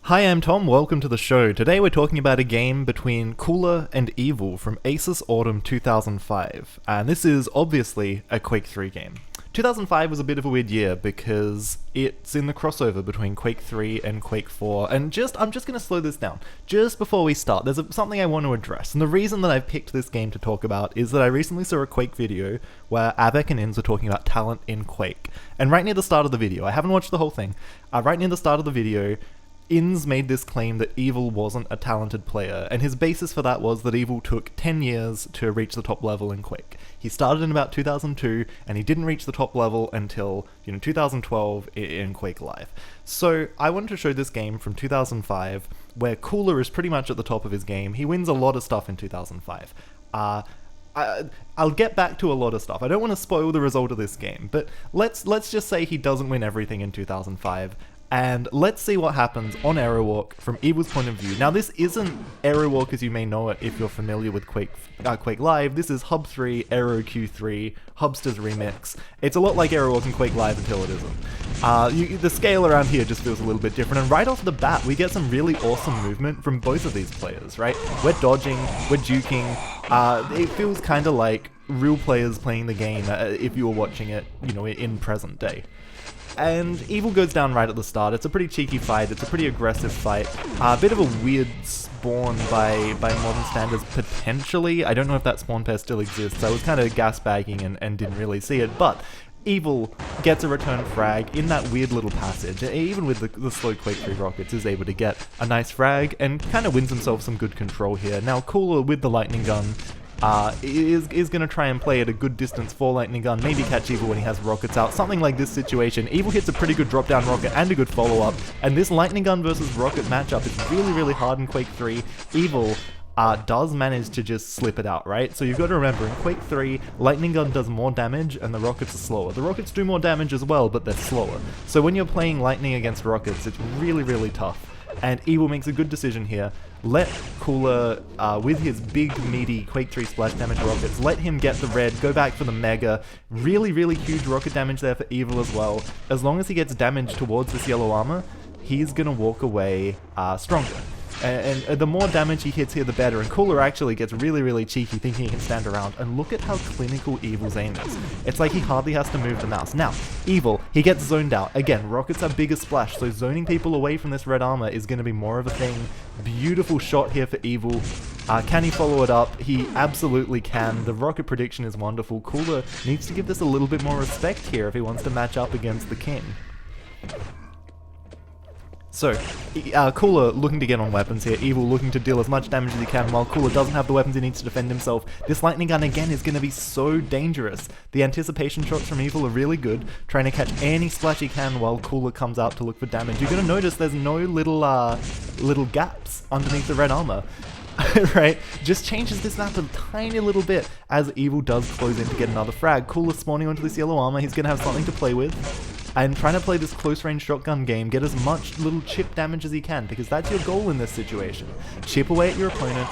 Hi, I'm Tom, welcome to the show. Today we're talking about a game between Cooler and Evil from Asus Autumn 2005, and this is obviously a Quake 3 game. 2005 was a bit of a weird year because it's in the crossover between Quake 3 and Quake 4, and I'm just going to slow this down. Just before we start, there's something I want to address, and the reason that I've picked this game to talk about is that I recently saw a Quake video where Avek and Ins were talking about talent in Quake, and right near the start of the video, I haven't watched the whole thing, right near the start of the video, Ins made this claim that Evil wasn't a talented player, and his basis for that was that Evil took 10 years to reach the top level in Quake. He started in about 2002, and he didn't reach the top level until, 2012 in Quake Live. So, I wanted to show this game from 2005, where Cooler is pretty much at the top of his game. He wins a lot of stuff in 2005. I'll get back to a lot of stuff. I don't want to spoil the result of this game, but let's just say he doesn't win everything in 2005. And let's see what happens on Arrow Walk from Evil's point of view. Now, this isn't Arrow Walk as you may know it if you're familiar with Quake Live. This is Hub 3, Arrow Q3, Hubster's Remix. It's a lot like Arrow Walk and Quake Live until it isn't. The scale around here just feels a little bit different, and right off the bat, we get some really awesome movement from both of these players, right? We're dodging, we're juking. It feels kind of like real players playing the game if you were watching it, in present day. And Evil goes down right at the start. It's a pretty cheeky fight, it's a pretty aggressive fight. A bit of a weird spawn by modern standards, potentially. I don't know if that spawn pair still exists. I was kind of gasbagging and didn't really see it, but Evil gets a return frag in that weird little passage. Even with the slow Quake 3 rockets, is able to get a nice frag and kind of wins himself some good control here. Now, Cooler with the lightning gun is going to try and play at a good distance for lightning gun, maybe catch Evil when he has rockets out, something like this situation. Evil hits a pretty good drop down rocket and a good follow-up, and this lightning gun versus rocket matchup is really, really hard in Quake 3. Evil does manage to just slip it out, right? So you've got to remember, in Quake 3, lightning gun does more damage and the rockets are slower. The rockets do more damage as well, but they're slower. So when you're playing lightning against rockets, it's really, really tough. And Evil makes a good decision here. Let Cooler, with his big, meaty Quake 3 splash damage rockets, let him get the red, go back for the mega. Really, really huge rocket damage there for Evil as well. As long as he gets damage towards this yellow armor, he's gonna walk away stronger. And the more damage he hits here, the better. And Cooler actually gets really, really cheeky, thinking he can stand around. And look at how clinical Evil's aim is. It's like he hardly has to move the mouse. Now, Evil, he gets zoned out. Again, rockets have bigger splash, so zoning people away from this red armor is going to be more of a thing. Beautiful shot here for Evil. Can he follow it up? He absolutely can. The rocket prediction is wonderful. Cooler needs to give this a little bit more respect here if he wants to match up against the king. So, Cooler looking to get on weapons here, Evil looking to deal as much damage as he can while Cooler doesn't have the weapons he needs to defend himself. This lightning gun again is going to be so dangerous. The anticipation shots from Evil are really good, trying to catch any splash he can while Cooler comes out to look for damage. You're going to notice there's no little gaps underneath the red armor. Right? Just changes this map a tiny little bit as Evil does close in to get another frag. Cooler spawning onto this yellow armor, he's going to have something to play with. And trying to play this close-range shotgun game, get as much little chip damage as he can, because that's your goal in this situation. Chip away at your opponent,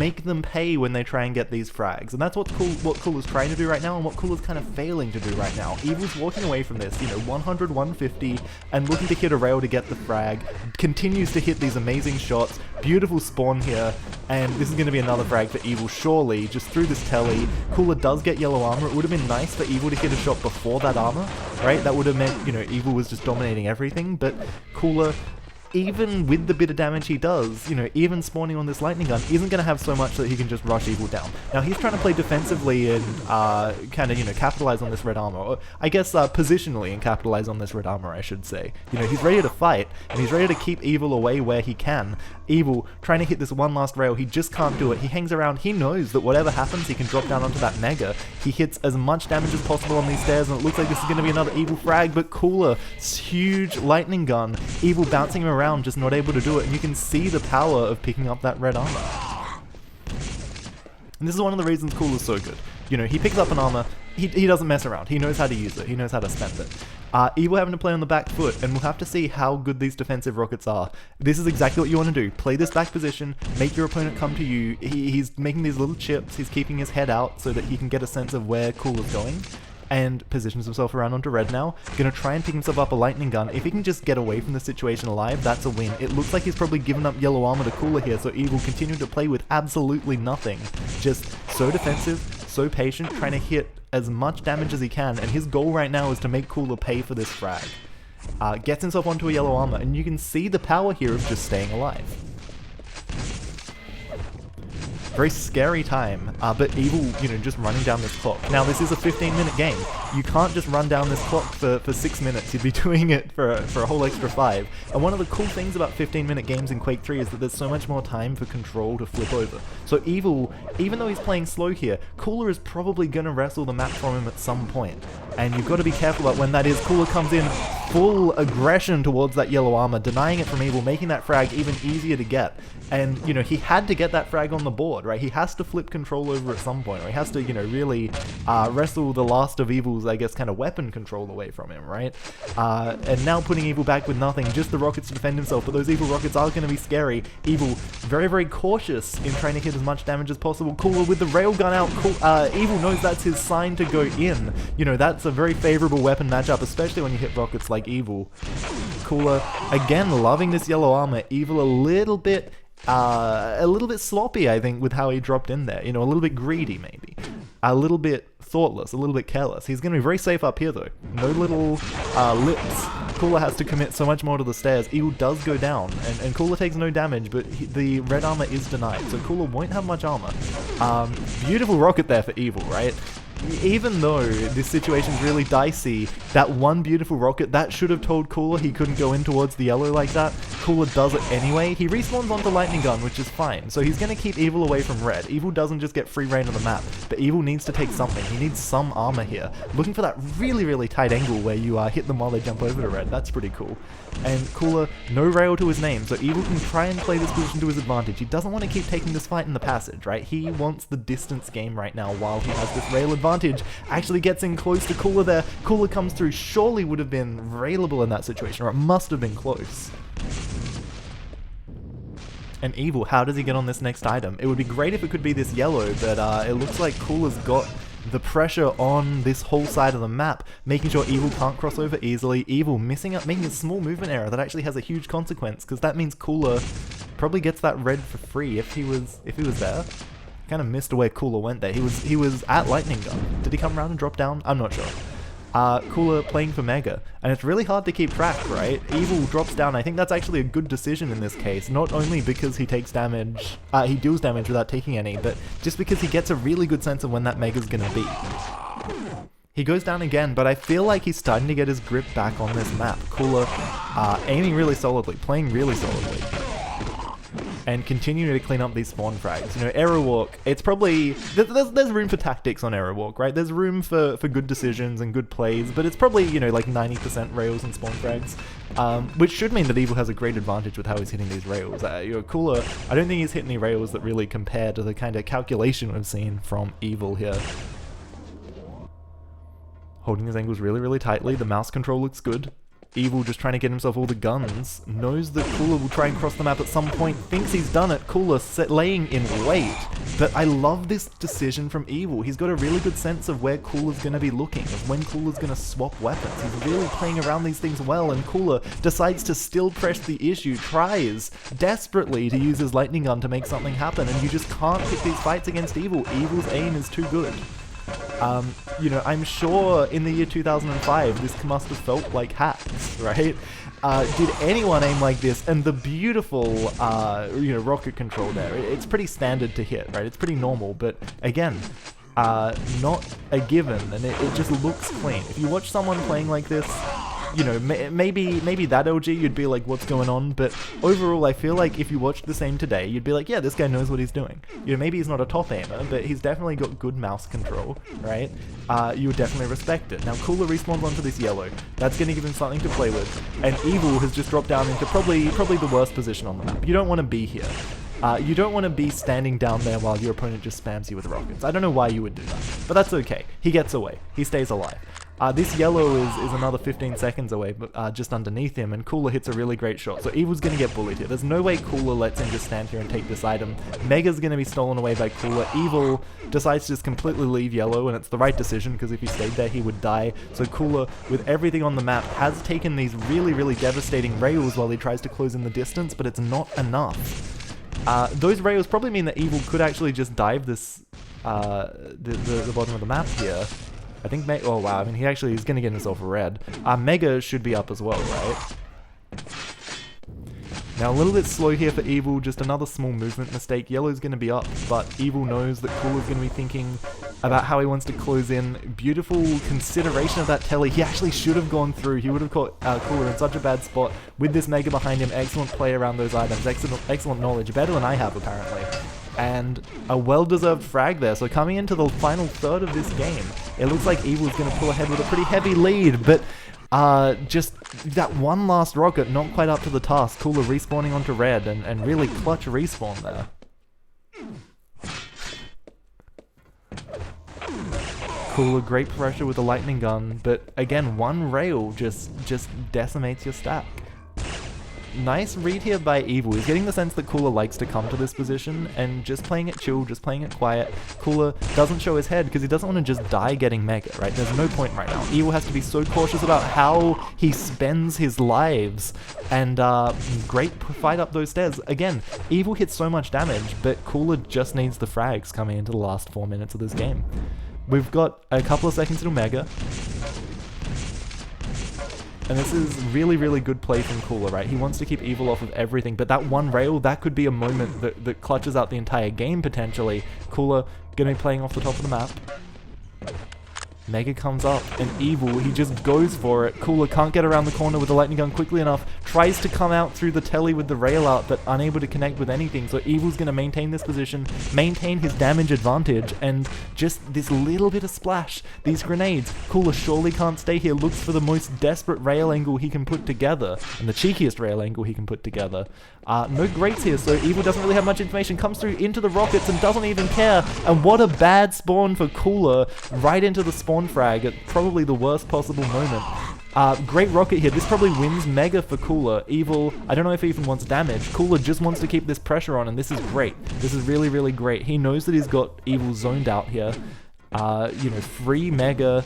make them pay when they try and get these frags. And that's what Cooler's trying to do right now, and what Cooler's kind of failing to do right now. Evil's walking away from this, 100, 150, and looking to hit a rail to get the frag. Continues to hit these amazing shots. Beautiful spawn here, and this is going to be another frag for Evil, surely, just through this telly. Cooler does get yellow armor. It would have been nice for Evil to hit a shot before that armor, right? That would have meant, Evil was just dominating everything, but Cooler, even with the bit of damage he does, even spawning on this lightning gun, isn't going to have so much that he can just rush Evil down. Now, he's trying to play defensively and kind of, capitalize on this red armor. Or, I guess, positionally and capitalize on this red armor, I should say. He's ready to fight, and he's ready to keep Evil away where he can. Evil trying to hit this one last rail, he just can't do it. He hangs around, he knows that whatever happens, he can drop down onto that mega. He hits as much damage as possible on these stairs, and it looks like this is going to be another Evil frag, but Cooler, huge lightning gun, Evil bouncing him around, just not able to do it, and you can see the power of picking up that red armor. And this is one of the reasons Cooler's so good. He picks up an armor, he doesn't mess around, he knows how to use it, he knows how to spend it. Evil having to play on the back foot, and we'll have to see how good these defensive rockets are. This is exactly what you want to do. Play this back position, make your opponent come to you. He's making these little chips, he's keeping his head out so that he can get a sense of where Cooler's going. and positions himself around onto red now. Gonna try and pick himself up a lightning gun. If he can just get away from the situation alive, that's a win. It looks like he's probably given up yellow armor to Cooler here, so Evil continuing to play with absolutely nothing. Just so defensive, so patient, trying to hit as much damage as he can, and his goal right now is to make Cooler pay for this frag. Gets himself onto a yellow armor, and you can see the power here of just staying alive. Very scary time, but Evil, just running down this clock. Now, this is a 15-minute game. You can't just run down this clock for 6 minutes. You'd be doing it for a whole extra 5. And one of the cool things about 15-minute games in Quake 3 is that there's so much more time for control to flip over. So Evil, even though he's playing slow here, Cooler is probably going to wrestle the map from him at some point. And you've got to be careful about when that is. Cooler comes in full aggression towards that yellow armor, denying it from Evil, making that frag even easier to get. And, he had to get that frag on the board, right? He has to flip control over at some point, or he has to, really wrestle the last of Evil's, I guess, kind of weapon control away from him, right? And now putting Evil back with nothing, just the rockets to defend himself, but those Evil rockets are going to be scary. Evil very, very cautious in trying to hit as much damage as possible. Cooler with the railgun out. Evil knows that's his sign to go in. That's a very favorable weapon matchup, especially when you hit rockets like Evil. Cooler, again, loving this yellow armor. Evil a little bit sloppy, I think, with how he dropped in there. A little bit greedy, maybe. A little bit thoughtless, a little bit careless. He's going to be very safe up here, though. No little lips. Cooler has to commit so much more to the stairs. Evil does go down, and Cooler takes no damage, but the red armor is denied, so Cooler won't have much armor. Beautiful rocket there for Evil, right? Even though this situation's really dicey, that one beautiful rocket, that should have told Cooler he couldn't go in towards the yellow like that. Cooler does it anyway. He respawns onto lightning gun, which is fine. So he's going to keep Evil away from red. Evil doesn't just get free reign of the map, but Evil needs to take something. He needs some armor here. Looking for that really, really tight angle where you hit them while they jump over to red. That's pretty cool. And Cooler, no rail to his name, so Evil can try and play this position to his advantage. He doesn't want to keep taking this fight in the passage, right? He wants the distance game right now while he has this rail advantage. Actually gets in close to Cooler there. Cooler comes through. Surely would have been railable in that situation, or it must have been close. And Evil, how does he get on this next item? It would be great if it could be this yellow, but it looks like Cooler's got the pressure on this whole side of the map, making sure Evil can't cross over easily. Evil missing up, making a small movement error that actually has a huge consequence, because that means Cooler probably gets that red for free if he was there. Kind of missed where Cooler went there. He was at lightning gun. Did he come around and drop down? I'm not sure. Cooler playing for Mega, and it's really hard to keep track, right? Evil drops down. I think that's actually a good decision in this case, not only because he takes damage, he deals damage without taking any, but just because he gets a really good sense of when that Mega's gonna be. He goes down again, but I feel like he's starting to get his grip back on this map. Cooler aiming really solidly, playing really solidly, and continuing to clean up these spawn frags. Arrow walk, it's probably... There's room for tactics on arrow walk, right? There's room for good decisions and good plays, but it's probably, like 90% rails and spawn frags, which should mean that Evil has a great advantage with how he's hitting these rails. Cooler, I don't think he's hit any rails that really compare to the kind of calculation we've seen from Evil here. Holding his angles really, really tightly. The mouse control looks good. Evil just trying to get himself all the guns. Knows that Cooler will try and cross the map at some point. Thinks he's done it. Cooler laying in wait. But I love this decision from Evil. He's got a really good sense of where Cooler's going to be looking, of when Cooler's going to swap weapons. He's really playing around these things well, and Cooler decides to still press the issue, tries desperately to use his lightning gun to make something happen, and you just can't pick these fights against Evil. Evil's aim is too good. I'm sure in the year 2005, this must have felt like hacks, right? Did anyone aim like this? And the beautiful, rocket control there, it's pretty standard to hit, right? It's pretty normal, but again, not a given, and it just looks clean. If you watch someone playing like this, maybe that LG you'd be like, what's going on? But overall, I feel like if you watched the same today, you'd be like, yeah, this guy knows what he's doing. Maybe he's not a top aimer, but he's definitely got good mouse control, right? You would definitely respect it. Now, Cooler respawns onto this yellow. That's going to give him something to play with. And Evil has just dropped down into probably the worst position on the map. You don't want to be here. You don't want to be standing down there while your opponent just spams you with rockets. I don't know why you would do that, but that's okay. He gets away. He stays alive. This yellow is another 15 seconds away, but just underneath him, and Cooler hits a really great shot. So Evil's going to get bullied here. There's no way Cooler lets him just stand here and take this item. Mega's going to be stolen away by Cooler. Evil decides to just completely leave yellow, and it's the right decision, because if he stayed there, he would die. So Cooler, with everything on the map, has taken these really, really devastating rails while he tries to close in the distance, but it's not enough. Those rails probably mean that Evil could actually just dive this, the bottom of the map here. I think oh wow, I mean he's going to get himself a red. Mega should be up as well, right? Now a little bit slow here for Evil, just another small movement mistake. Yellow's going to be up, but Evil knows that Cooler's going to be thinking about how he wants to close in. Beautiful consideration of that telly. He actually should have gone through. He would have caught Cooler in such a bad spot with this Mega behind him. Excellent play around those items. Excellent knowledge. Better than I have, apparently. And a well-deserved frag there. So coming into the final third of this game, it looks like Evil's going to pull ahead with a pretty heavy lead, but just that one last rocket not quite up to the task. Cooler respawning onto red and really clutch respawn there. Cooler, great pressure with the lightning gun, but again, one rail just decimates your stack. Nice read here by Evil. He's getting the sense that Cooler likes to come to this position, and just playing it chill, just playing it quiet. Cooler doesn't show his head because he doesn't want to just die getting Mega, right? There's no point right now. Evil has to be so cautious about how he spends his lives, and great fight up those stairs. Again, Evil hits so much damage, but Cooler just needs the frags coming into the last 4 minutes of this game. We've got a couple of seconds to Mega. And this is really, really good play from Cooler, right? He wants to keep Evil off of everything, but that one rail, that could be a moment that clutches out the entire game, potentially. Cooler gonna be playing off the top of the map. Mega comes up, and Evil, he just goes for it. Cooler can't get around the corner with the lightning gun quickly enough, tries to come out through the telly with the rail out, but unable to connect with anything. So Evil's going to maintain this position, maintain his damage advantage, and just this little bit of splash, these grenades. Cooler surely can't stay here, looks for the most desperate rail angle he can put together, and the cheekiest rail angle he can put together. No greats here, so Evil doesn't really have much information, comes through into the rockets and doesn't even care, and what a bad spawn for Cooler, right into the spawn frag at probably the worst possible moment. Great rocket here. This probably wins Mega for Cooler. Evil, I don't know if he even wants damage. Cooler just wants to keep this pressure on, and this is great. This is really, really great. He knows that he's got Evil zoned out here. You know, free Mega.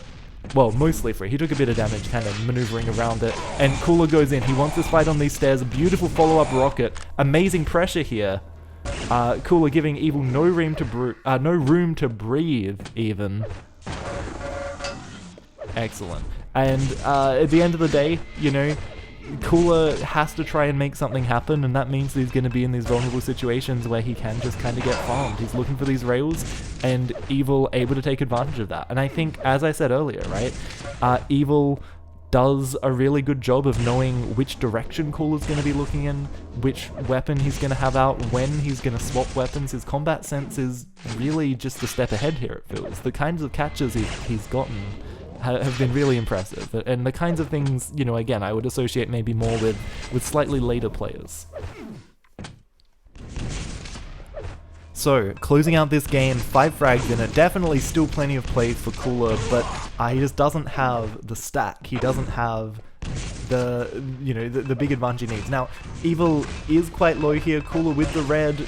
Well, mostly free. He took a bit of damage kind of maneuvering around it. And Cooler goes in. He wants this fight on these stairs. A beautiful follow-up rocket. Amazing pressure here. Cooler giving Evil no room to breathe, even. Excellent. And at the end of the day, you know, Cooler has to try and make something happen, and that means that he's going to be in these vulnerable situations where he can just kind of get farmed. He's looking for these rails, and Evil able to take advantage of that. And I think, as I said earlier, right, Evil does a really good job of knowing which direction Cooler's going to be looking in, which weapon he's going to have out, when he's going to swap weapons. His combat sense is really just a step ahead here, it feels. The kinds of catches he's gotten have been really impressive, and the kinds of things, you know, again, I would associate maybe more with slightly later players. So, closing out this game, 5 frags in it, definitely still plenty of plays for Cooler, but he just doesn't have the stack, he doesn't have the, you know, the big advantage he needs. Now, Evil is quite low here, Cooler with the red,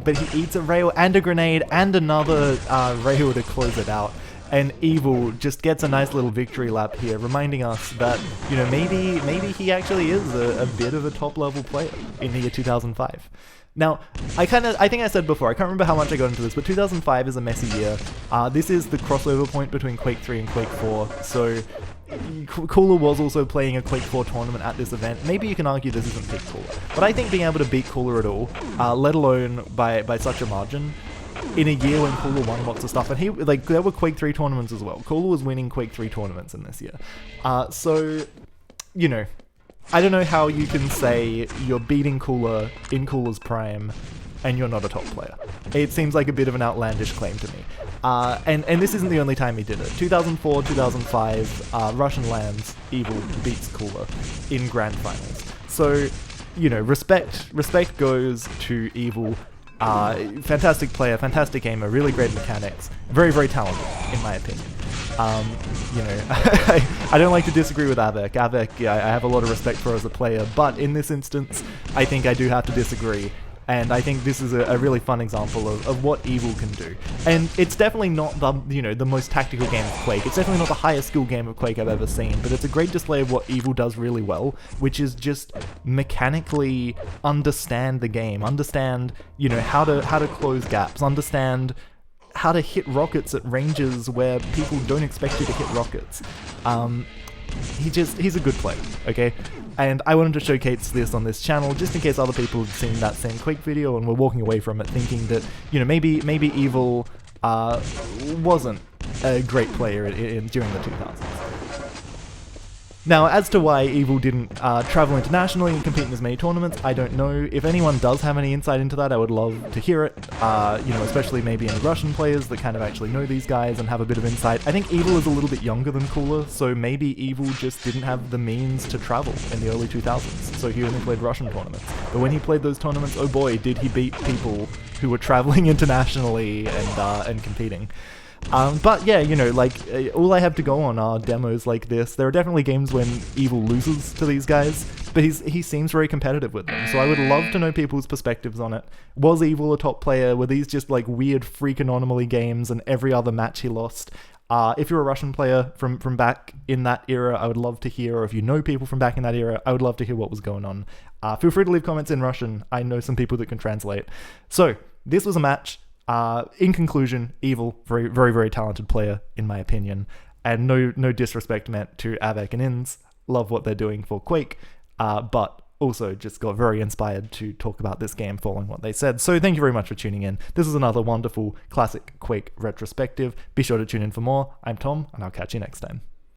but he eats a rail and a grenade and another rail to close it out. And Evil just gets a nice little victory lap here, reminding us that, you know, maybe he actually is a bit of a top-level player in the year 2005. Now, I think I said before, I can't remember how much I got into this, but 2005 is a messy year. This is the crossover point between Quake 3 and Quake 4, so Cooler was also playing a Quake 4 tournament at this event. Maybe you can argue this isn't peak Cooler, but I think being able to beat Cooler at all, let alone by such a margin, in a year when Cooler won lots of stuff, and there were Quake 3 tournaments as well. Cooler was winning Quake 3 tournaments in this year. So, you know, I don't know how you can say you're beating Cooler in Cooler's prime and you're not a top player. It seems like a bit of an outlandish claim to me. And this isn't the only time he did it. 2004, 2005, Russian LANs, Evil beats Cooler in grand finals. So, you know, respect goes to Evil. Fantastic player, fantastic gamer, really great mechanics, very, very talented, in my opinion. You know, I don't like to disagree with Avek. Avek, yeah, I have a lot of respect for as a player, but in this instance, I think I do have to disagree. And I think this is a really fun example of what Evil can do. And it's definitely not the, you know, the most tactical game of Quake. It's definitely not the highest skill game of Quake I've ever seen, but it's a great display of what Evil does really well, which is just mechanically understand the game, understand, you know, how to close gaps, understand how to hit rockets at ranges where people don't expect you to hit rockets. He's a good player, okay? And I wanted to showcase this on this channel just in case other people have seen that same Quake video and were walking away from it thinking that, you know, maybe Evil wasn't a great player during the 2000s. Now, as to why Evil didn't travel internationally and compete in as many tournaments, I don't know. If anyone does have any insight into that, I would love to hear it. You know, especially maybe any Russian players that kind of actually know these guys and have a bit of insight. I think Evil is a little bit younger than Cooler, so maybe Evil just didn't have the means to travel in the early 2000s, so he only played Russian tournaments. But when he played those tournaments, oh boy, did he beat people who were traveling internationally and competing. But yeah, you know, like, all I have to go on are demos like this. There are definitely games when Evil loses to these guys, but he seems very competitive with them, so I would love to know people's perspectives on it. Was Evil a top player? Were these just like weird freak anomaly games and every other match he lost? If you're a Russian player from back in that era, I would love to hear, or if you know people from back in that era, I would love to hear what was going on. Feel free to leave comments in Russian. I know some people that can translate. So, this was a match. In conclusion, Evil, very, very, very talented player, in my opinion, and no disrespect meant to Avek and Ins, love what they're doing for Quake, but also just got very inspired to talk about this game following what they said. So thank you very much for tuning in. This is another wonderful classic Quake retrospective. Be sure to tune in for more. I'm Tom, and I'll catch you next time.